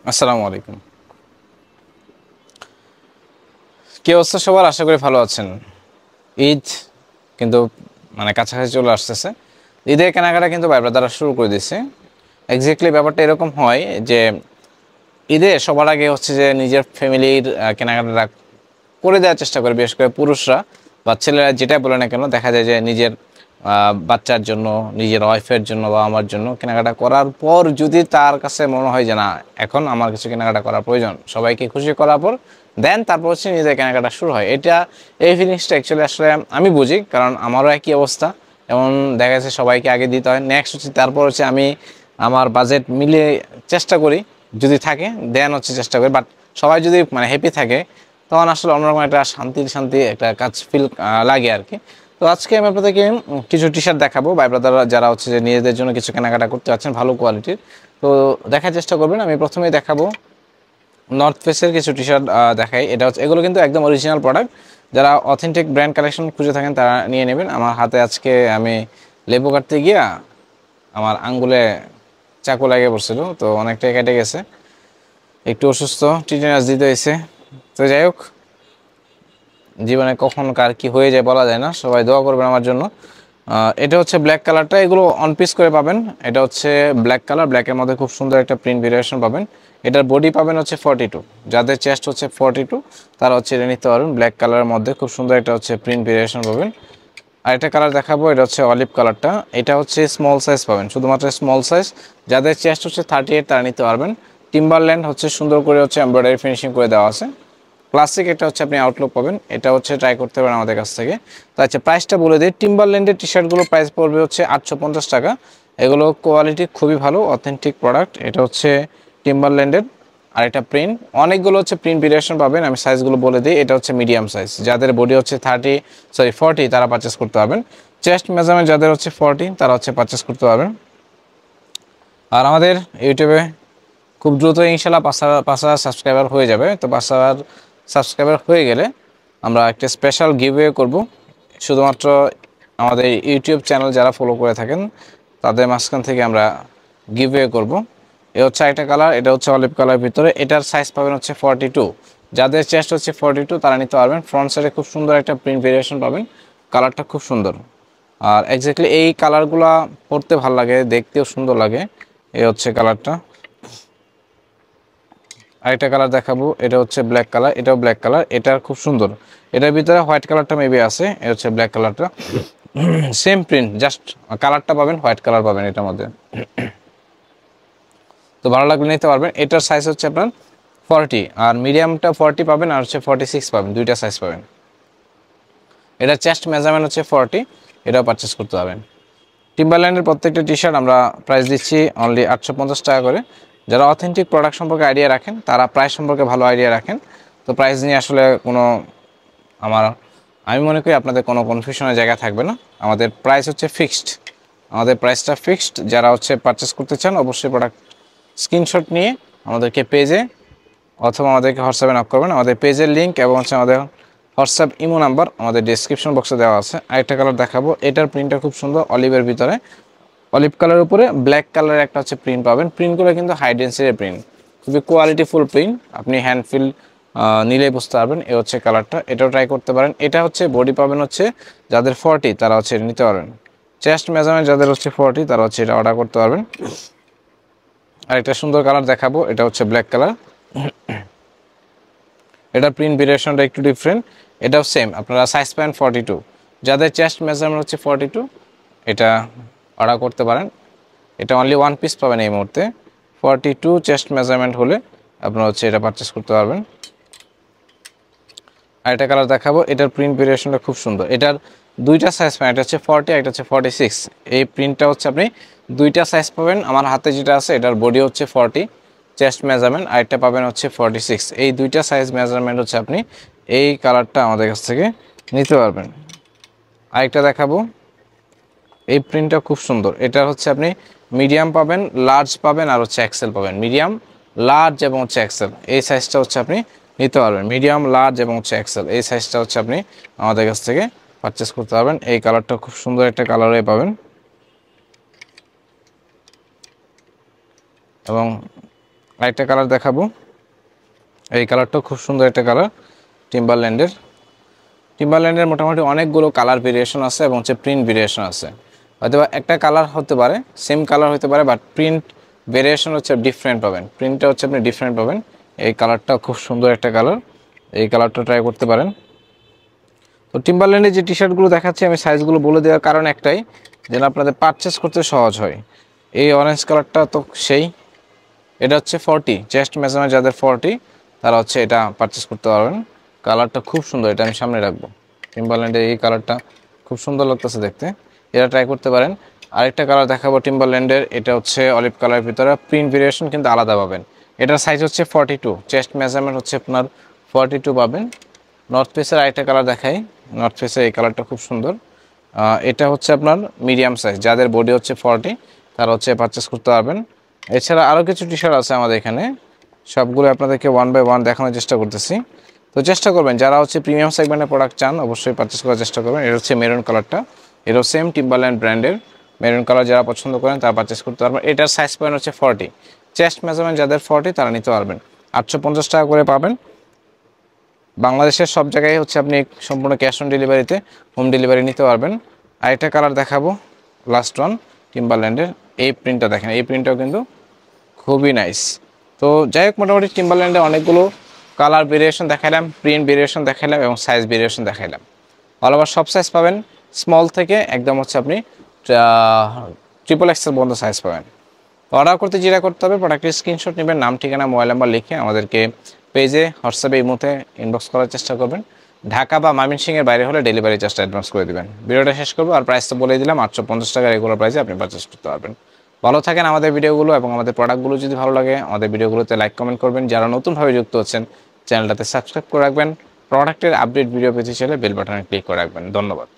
আসসালামু আলাইকুম। কি অবস্থা সবার? আশা করি ভালো আছেন। ঈদ কিন্তু কাছাকাছি চলে আসতেছে। ঈদের কেনাকাটা কিন্তু ভাই ব্রাদাররা শুরু করে দিয়েছে। এক্স্যাক্টলি ব্যাপারটা এরকম হয় যে ঈদে সবার আগে হচ্ছে যে নিজের ফ্যামিলির কেনাকাটাটা করে দেওয়ার চেষ্টা করে, বিশেষ করে পুরুষরা বা ছেলেরা যেটাই বলে না কেন, দেখা যায় যে নিজের বাচ্চার জন্য, নিজের ওয়াইফের জন্য বা আমার জন্য কেনাকাটা করার পর যদি তার কাছে মনে হয় যে না, এখন আমার কিছু কেনাকাটা করা প্রয়োজন, সবাইকে খুশি করার পর দেন তারপর হচ্ছে নিজের কেনাকাটা শুরু হয়। এই ফিলিংসটা অ্যাকচুয়ালি আসলে আমি বুঝি, কারণ আমারও একই অবস্থা। যেমন দেখা যাচ্ছে সবাইকে আগে দিতে হয়, নেক্সট হচ্ছে তারপর হচ্ছে আমি আমার বাজেট মিলিয়ে চেষ্টা করি, যদি থাকে দেন হচ্ছে চেষ্টা করি। বাট সবাই যদি হ্যাপি থাকে তখন আসলে অন্যরকম একটা শান্তি একটা কাজ ফিল লাগে আর কি। তো আজকে আমি আপনাদেরকে কিছু টি শার্ট দেখাবো ভাই ব্রাদাররা যারা হচ্ছে যে নিজেদের জন্য কিছু কেনাকাটা করতে যাচ্ছেন ভালো কোয়ালিটির। তো দেখার চেষ্টা করবেন। আমি প্রথমেই দেখাবো নর্থ ফেসের কিছু টি শার্ট দেখাই। এটা হচ্ছে, এগুলো কিন্তু একদম অরিজিনাল প্রোডাক্ট। যারা অথেন্টিক ব্র্যান্ড কালেকশন খুঁজে থাকেন তারা নিয়ে নেবেন। আমার হাতে আজকে আমি লেবু কাটতে গিয়া আমার আঙ্গুলে চাকু লাগে পড়ছিল, তো অনেকটাই কেটে গেছে, একটু অসুস্থ, টিটেনাস দিতে হয়েছে। তো যাই হোক, জীবনে কখন কার কি হয়ে যায় বলা যায় না, সবাই দোয়া করবেন আমার জন্য। এটা হচ্ছে ব্ল্যাক কালারটা, এগুলো অন পিস করে পাবেন। এটা হচ্ছে ব্ল্যাক কালার, ব্ল্যাকের মধ্যে খুব সুন্দর একটা প্রিন্ট ভেরিয়েশন পাবেন। এটার বডি পাবেন হচ্ছে 42, যাদের চেস্ট হচ্ছে 42 তারা হচ্ছে এটা নিতে পারবেন। ব্ল্যাক কালারের মধ্যে খুব সুন্দর একটা হচ্ছে প্রিন্ট ভেরিয়েশন পাবেন। আর একটা কালার দেখাবো, এটা হচ্ছে অলিভ কালারটা। এটা হচ্ছে স্মল সাইজ পাবেন, শুধুমাত্র স্মল সাইজ। যাদের চেস্ট হচ্ছে 38 তারা নিতে পারবেন। টিম্বারল্যান্ড হচ্ছে সুন্দর করে হচ্ছে এমব্রয়ডারি ফিনিশিং করে দেওয়া আছে। ক্লাসিক একটা হচ্ছে আপনি আউটলুক পাবেন, এটা হচ্ছে ট্রাই করতে পারেন আমাদের কাছ থেকে। তো আচ্ছা, প্রাইসটা বলে দিই। টিম্বারল্যান্ডের টি শার্টগুলো প্রাইস পড়বে হচ্ছে 850 টাকা। এগুলো কোয়ালিটি খুবই ভালো, অথেন্টিক প্রোডাক্ট। এটা হচ্ছে টিম্বারল্যান্ডের। আর এটা প্রিন্ট, অনেকগুলো হচ্ছে প্রিন্ট ভেরিয়েশন পাবেন। আমি সাইজগুলো বলে দিই। এটা হচ্ছে মিডিয়াম সাইজ, যাদের বডি হচ্ছে 40 তারা পারচেস করতে পারবেন। চেস্ট মেজারমেন্ট যাদের হচ্ছে 40 তারা হচ্ছে পারচেস করতে পারবেন। আর আমাদের ইউটিউবে খুব দ্রুত ইনশাল্লাহ 5,000 সাবস্ক্রাইবার হয়ে যাবে। তো 5,000 সাবস্ক্রাইবার হয়ে গেলে আমরা একটা স্পেশাল গিভওয়ে করব। শুধুমাত্র আমাদের ইউটিউব চ্যানেল যারা ফলো করে থাকেন তাদের মাঝখান থেকে আমরা গিভওয়ে করব। এ হচ্ছে একটা কালার, এটা হচ্ছে অলিভ কালার ভিতরে। এটার সাইজ পাবেন হচ্ছে 42। যাদের চেস্ট হচ্ছে 42 তারা নিতে পারবেন। ফ্রন্ট সাইডে খুব সুন্দর একটা প্রিন্ট ভেরিয়েশন পাবেন, কালারটা খুব সুন্দর। আর এক্স্যাক্টলি এই কালারগুলা পরতে ভালো লাগে, দেখতেও সুন্দর লাগে। এই হচ্ছে কালারটা। আরেকটা কালার দেখাবো, এটা হচ্ছে ব্ল্যাক কালার, এটাও ব্ল্যাক কালার, এটা খুব সুন্দর। এটার ভিতরে হোয়াইট কালারটা মেবি আছে, এটা হচ্ছে ব্ল্যাক কালারটা। সেম প্রিন্ট, জাস্ট কালারটা পাবেন হোয়াইট কালার পাবেন এটার মধ্যে। তো ভালো লাগলে নিতে পারবেন। এটার সাইজ হচ্ছে আপনার 40, আর মিডিয়ামটা 40 পাবেন, আর হচ্ছে 46 পাবেন, দুইটা সাইজ পাবেন। এটা চেস্ট মেজারমেন্ট হচ্ছে 40, এটাও পারচেস করতে পারবেন। টিম্বারল্যান্ডের প্রত্যেকটা টি শার্ট আমরা প্রাইস দিচ্ছি অনলি 850 টাকা করে। যারা অথেন্টিক প্রোডাক্ট সম্পর্কে আইডিয়া রাখেন তারা প্রাইস সম্পর্কে ভালো আইডিয়া রাখেন। তো প্রাইস নিয়ে আসলে আমি মনে করি আপনাদের কোনো কনফিউশনের জায়গা থাকবে না। আমাদের প্রাইস হচ্ছে ফিক্সড, আমাদের প্রাইসটা ফিক্সড। যারা হচ্ছে পারচেস করতে চান অবশ্যই প্রোডাক্ট স্ক্রিনশট নিয়ে আমাদেরকে পেজে অথবা আমাদেরকে হোয়াটসঅ্যাপে নক করবেন। আমাদের পেজের লিঙ্ক এবং হচ্ছে আমাদের হোয়াটসঅ্যাপ ইমো নাম্বার আমাদের ডিসক্রিপশন বক্সে দেওয়া আছে। আরেকটা কালার দেখাবো, এটার প্রিন্টটা খুব সুন্দর, অলিভের ভিতরে অলিভ কালারের উপরে ব্ল্যাক কালারের একটা হচ্ছে প্রিন্ট পাবেন। প্রিন্টগুলো কিন্তু হাই ডেন্সিটির প্রিন্ট, খুবই কোয়ালিটিফুল প্রিন্ট। আপনি হ্যান্ড ফিল নিলেই বুঝতে পারবেন। এ হচ্ছে কালারটা, এটাও ট্রাই করতে পারেন। এটা হচ্ছে বডি পাবেন হচ্ছে যাদের 40 তারা হচ্ছে এটা নিতে পারবেন। চেস্ট মেজারমেন্ট যাদের হচ্ছে 40 তারা হচ্ছে এটা অর্ডার করতে পারবেন। আর একটা সুন্দর কালার দেখাবো, এটা হচ্ছে ব্ল্যাক কালার। এটার প্রিন্ট ভেরিয়েশনটা একটু ডিফারেন্ট। এটাও সেম, আপনারা সাইজ পাবেন 42। যাদের চেস্ট মেজারমেন্ট হচ্ছে 42 এটা অর্ডার করতে পারেন। এটা অনলি ওয়ান পিস পাবেন এই মুহূর্তে। 42 চেস্ট মেজারমেন্ট হলে আপনারা হচ্ছে এটা পারচেস করতে পারবেন। আর এটা কালার দেখাবো, এটার প্রিন্ট ভেরিয়েশনটা খুব সুন্দর। এটার দুইটা সাইজ পাবেন, এটা হচ্ছে 40, একটা হচ্ছে 46। এই প্রিন্টটা হচ্ছে আপনি দুইটা সাইজ পাবেন। আমার হাতে যেটা আছে এটার বডি হচ্ছে 40 চেস্ট মেজারমেন্ট, আর এটা পাবেন হচ্ছে 46। এই দুইটা সাইজ মেজারমেন্ট হচ্ছে আপনি এই কালারটা আমাদের কাছ থেকে নিতে পারবেন। আরেকটা দেখাবো, এই প্রিন্টটা খুব সুন্দর। এটা হচ্ছে আপনি মিডিয়াম পাবেন, লার্জ পাবেন, আর হচ্ছে এক্সেল পাবেন। মিডিয়াম, লার্জ এবং হচ্ছে এক্সেল, এই সাইজটা হচ্ছে আপনি নিতে পারবেন। মিডিয়াম, লার্জ এবং হচ্ছে এক্সেল, এই সাইজটা হচ্ছে আপনি আমাদের কাছ থেকে পারচেস করতে পারবেন। এই কালারটা খুব সুন্দর একটা কালারে পাবেন। এবং আরেকটা কালার দেখাবো, এই কালারটাও খুব সুন্দর একটা কালার। টিম্বারল্যান্ডের মোটামুটি অনেকগুলো কালার ভেরিয়েশন আছে এবং হচ্ছে প্রিন্ট ভেরিয়েশন আছে। হয়তো একটা কালার হতে পারে, সেম কালার হতে পারে, বাট প্রিন্ট ভেরিয়েশন হচ্ছে ডিফারেন্ট পাবেন, প্রিন্টটা হচ্ছে আপনি ডিফারেন্ট পাবেন। এই কালারটা খুব সুন্দর একটা কালার, এই কালারটা ট্রাই করতে পারেন। তো টিম্বারল্যান্ডের যে টি শার্টগুলো দেখাচ্ছি আমি সাইজগুলো বলে দেওয়ার কারণ একটাই, যেন আপনাদের পারচেস করতে সহজ হয়। এই অরেঞ্জ কালারটা তো সেই, এটা হচ্ছে 40 চেস্ট মেজারমেন্ট যাদের 40 তারা হচ্ছে এটা পারচেস করতে পারবেন। কালারটা খুব সুন্দর, এটা আমি সামনে রাখবো। টিম্বারল্যান্ডের এই কালারটা খুব সুন্দর লাগতেছে দেখতে, এটা ট্রাই করতে পারেন। আরেকটা কালার দেখাবো টিম্বারল্যান্ডের, এটা হচ্ছে অলিভ কালারের ভিতরে, প্রিন্ট ভেরিয়েশন কিন্তু আলাদা পাবেন। এটার সাইজ হচ্ছে 42, চেস্ট মেজারমেন্ট হচ্ছে আপনার 42 পাবেন। নর্থ ফেসের আরেকটা কালার দেখাই, নর্থ ফেসের এই কালারটা খুব সুন্দর। এটা হচ্ছে আপনার মিডিয়াম সাইজ, যাদের বডি হচ্ছে 40 তারা হচ্ছে পারচেস করতে পারবেন। এছাড়া আরও কিছু টি শার্ট আছে আমাদের এখানে, সবগুলো আপনাদেরকে ওয়ান বাই ওয়ান দেখানোর চেষ্টা করতেছি। তো চেষ্টা করবেন যারা হচ্ছে প্রিমিয়াম সেগমেন্টের প্রোডাক্ট চান অবশ্যই পারচেস করার চেষ্টা করবেন। এটা হচ্ছে মেরুন কালারটা, এটাও সেম টিম্বারল্যান্ড ব্র্যান্ডের মেরুন কালার, যারা পছন্দ করেন তারা পারচেস করতে পারবেন। এটার সাইজ পয়েন্ট হচ্ছে 40, চেস্ট মেজারমেন্ট যাদের 40 তারা নিতে পারবেন। 850 টাকা করে পাবেন। বাংলাদেশের সব জায়গায় হচ্ছে আপনি সম্পূর্ণ ক্যাশ অন ডেলিভারিতে হোম ডেলিভারি নিতে পারবেন। আরেকটা কালার দেখাবো, লাস্ট ওয়ান, টিম্বারল্যান্ডের এই প্রিন্টটা দেখেন, এই প্রিন্টটাও কিন্তু খুবই নাইস। তো যাই হোক, মোটামুটি টিম্বারল্যান্ডে অনেকগুলো কালার ভেরিয়েশন দেখাইলাম, প্রিন্ট ভেরিয়েশন দেখাইলাম এবং সাইজ ভেরিয়েশন দেখাইলাম। অল ওভার সব সাইজ পাবেন, স্মল থেকে একদম হচ্ছে আপনি XXL পর্যন্ত সাইজ পাবেন। অর্ডার করতে যেটা করতে হবে, প্রোডাক্টের স্ক্রিনশট নেবেন, নাম ঠিকানা মোবাইল নাম্বার লিখে আমাদেরকে পেজে হোয়াটসঅ্যাপে এই মুহূর্তে ইনবক্স করার চেষ্টা করবেন। ঢাকা বা ময়মনসিংহের বাইরে হলে ডেলিভারি চার্জটা অ্যাডভান্স করে দেবেন। ভিডিওটা শেষ করবো, আর প্রাইস তো বলে দিলাম, 850 টাকা রেগুলার প্রাইসে আপনি পারচেস করতে পারবেন। ভালো থাকেন। আমাদের ভিডিওগুলো এবং আমাদের প্রোডাক্টগুলো যদি ভালো লাগে আমাদের ভিডিওগুলোতে লাইক কমেন্ট করবেন। যারা নতুনভাবে যুক্ত হচ্ছেন চ্যানেলটাতে সাবস্ক্রাইব করে রাখবেন। প্রোডাক্টের আপডেট ভিডিও পেতে চাইলে বেল বাটনে ক্লিক করে রাখবেন। ধন্যবাদ।